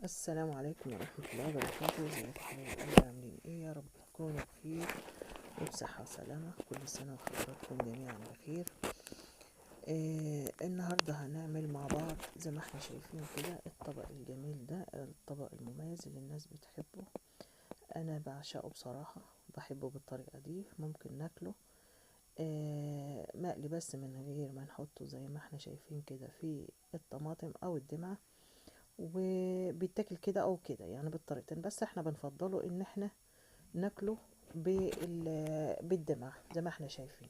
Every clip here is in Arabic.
السلام عليكم ورحمة الله وبركاته. ازيكم حبايبي؟ عاملين ايه؟ يا رب تكونوا بخير وبصحة وسلامة. كل سنة وحضراتكم جميعا بخير. النهاردة هنعمل مع بعض زي ما احنا شايفين كده الطبق الجميل ده، الطبق المميز اللي الناس بتحبه. انا بعشقه بصراحة، بحبه بالطريقة دي. ممكن ناكله مقلي بس من غير ما نحطه زي ما احنا شايفين كده في الطماطم او الدمعة، وبيتاكل كده او كده يعني بالطريقتين، بس احنا بنفضله ان احنا ناكله بالدمع زي ما احنا شايفين.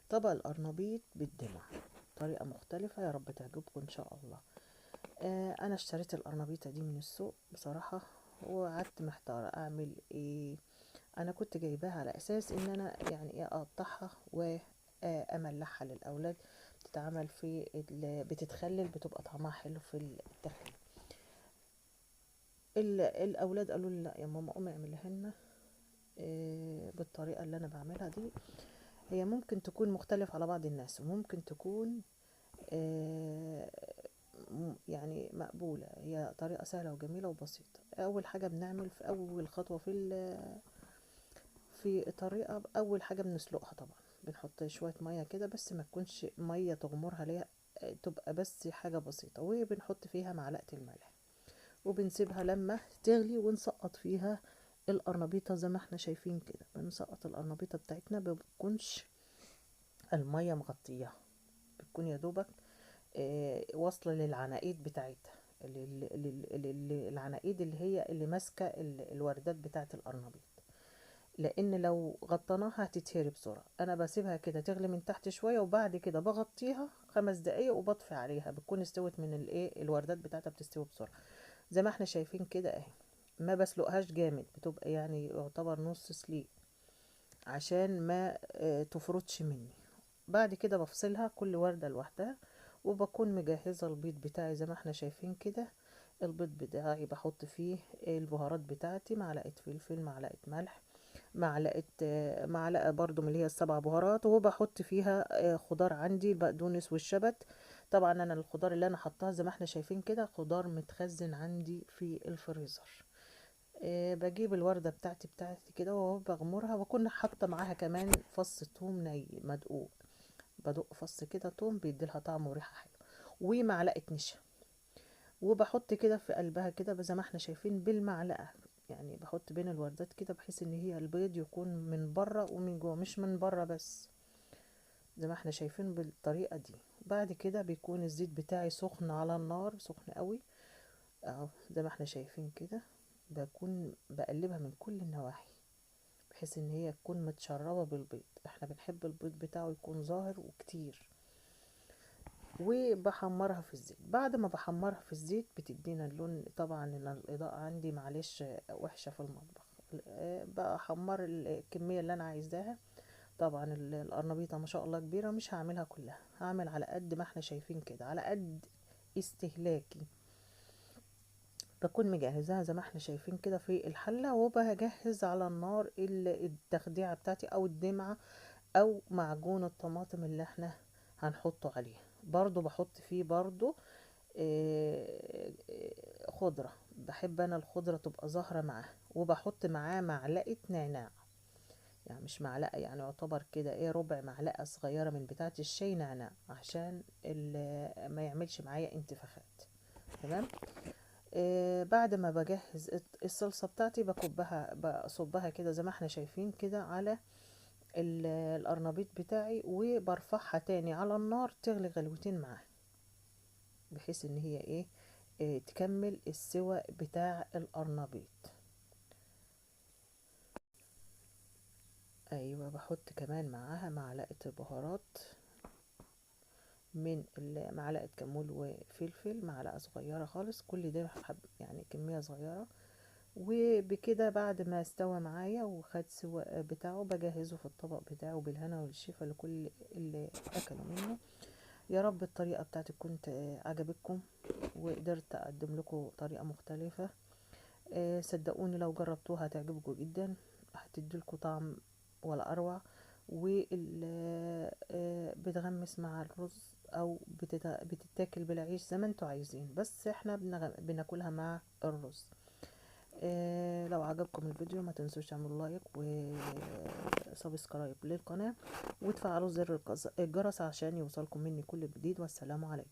طبق القرنبيط بالدمع طريقة مختلفة، يا رب تعجبكم ان شاء الله. انا اشتريت القرنبيطة دي من السوق بصراحة، وقعدت محتارة اعمل ايه. انا كنت جايباها على اساس ان انا يعني ايه اقطعها واملحها للاولاد. بتتعمل بتتخلل، بتبقى طعمها حلو في التخليل. الاولاد قالوا لي لا يا ماما قومي اعمليها لنا بالطريقه اللي انا بعملها دي. هي ممكن تكون مختلف على بعض الناس، وممكن تكون آه، يعني مقبوله. هي طريقه سهله وجميله وبسيطه. اول حاجه بنعمل في اول خطوه في الطريقه، اول حاجه بنسلقها طبعا. بنحط شويه ميه كده، بس ما تكونش ميه تغمرها ليها، تبقى بس حاجه بسيطه، وبنحط فيها معلقه الملح، وبنسيبها لما تغلي ونسقط فيها القرنبيطة زي ما احنا شايفين كده. بنسقط القرنبيطة بتاعتنا، ما بتكونش المية مغطياها، بتكون يا دوبك واصلة للعناقيد بتاعتها، العناقيد اللي هي اللي ماسكة الوردات بتاعت القرنبيط. لان لو غطيناها هتتهري بسرعة. انا بسيبها كده تغلي من تحت شوية، وبعد كده بغطيها 5 دقايق وبطفي عليها، بتكون استوت من الوردات بتاعتها بتستوي بسرعة زي ما احنا شايفين كده اهي. ما بسلقهاش جامد، بتبقى يعني يعتبر نص سليق عشان ما تفرطش مني. بعد كده بفصلها كل وردة لوحدها، وبكون مجهزة البيض بتاعي زي ما احنا شايفين كده. البيض بتاعي بحط فيه البهارات بتاعتي: معلقة فلفل، معلقة ملح، معلقة برضو من اللي هي ال7 بهارات، وبحط فيها خضار عندي: البقدونس والشبت. طبعا انا الخضار اللي انا حطاها زي ما احنا شايفين كده خضار متخزن عندي في الفريزر. بجيب الوردة بتاعتي كده وبغمرها، بكون حاطة معاها كمان فص توم ني مدقوق. بدق فص كده توم بيديلها طعم وريحة حلوة، ومعلقة نشا. وبحط كده في قلبها كده زي ما احنا شايفين بالمعلقة. يعني بحط بين الوردات كده بحيث ان هي البيض يكون من بره ومن جوه، مش من بره بس، زي ما احنا شايفين بالطريقة دي. بعد كده بيكون الزيت بتاعي سخن على النار، سخن قوي اهو زي ما احنا شايفين كده. بكون بقلبها من كل النواحي بحيث ان هي تكون متشربة بالبيض. احنا بنحب البيض بتاعه يكون ظاهر وكتير. وبحمرها في الزيت. بعد ما بحمرها في الزيت بتدينا اللون. طبعا أنا الاضاءة عندي معلش وحشة في المطبخ. بحمر الكمية اللي انا عايزاها. طبعا القرنبيطة ما شاء الله كبيرة، مش هعملها كلها، هعمل على قد ما احنا شايفين كده، على قد استهلاكي. بكون مجهزاها زي ما احنا شايفين كده في الحلة، وبجهز على النار التخديعة بتاعتي او الدمعة او معجون الطماطم اللي احنا هنحطه عليها. برضو بحط فيه برضو خضرة. بحب انا الخضرة تبقى ظاهرة معاه، وبحط معاه معلقة نعناع. يعني مش معلقة، يعني يعتبر كده ايه ربع معلقة صغيرة من بتاعة الشاي نعناع، عشان ما يعملش معايا انتفاخات. تمام. بعد ما بجهز الصلصة بتاعتي بكبها بصبها كده زي ما احنا شايفين كده على القرنبيط بتاعي، وبرفعها تاني على النار تغلي غلوتين معاه، بحيث ان هي ايه تكمل السوى بتاع القرنبيط. ايوه، بحط كمان معاها معلقة بهارات، من معلقة كمون وفلفل، معلقة صغيرة خالص، كل ده يعني كمية صغيرة. وبكده بعد ما استوى معايا وخد سوا بتاعه، بجهزه في الطبق بتاعه بالهنا والشفا لكل اللي اكلوا منه. يا رب الطريقة بتاعتي كنت عجبتكم، وقدرت اقدم لكم طريقة مختلفة. صدقوني لو جربتوها هتعجبكم جدا، هتديلكم طعم ولا اروع. بتغمس مع الرز او بتتاكل بالعيش زي ما انتوا عايزين، بس احنا بناكلها مع الرز. لو عجبكم الفيديو ما تنسوش تعملوا لايك وسبسكرايب للقناة، وتفعلوا زر الجرس عشان يوصلكم مني كل جديد. والسلام عليكم.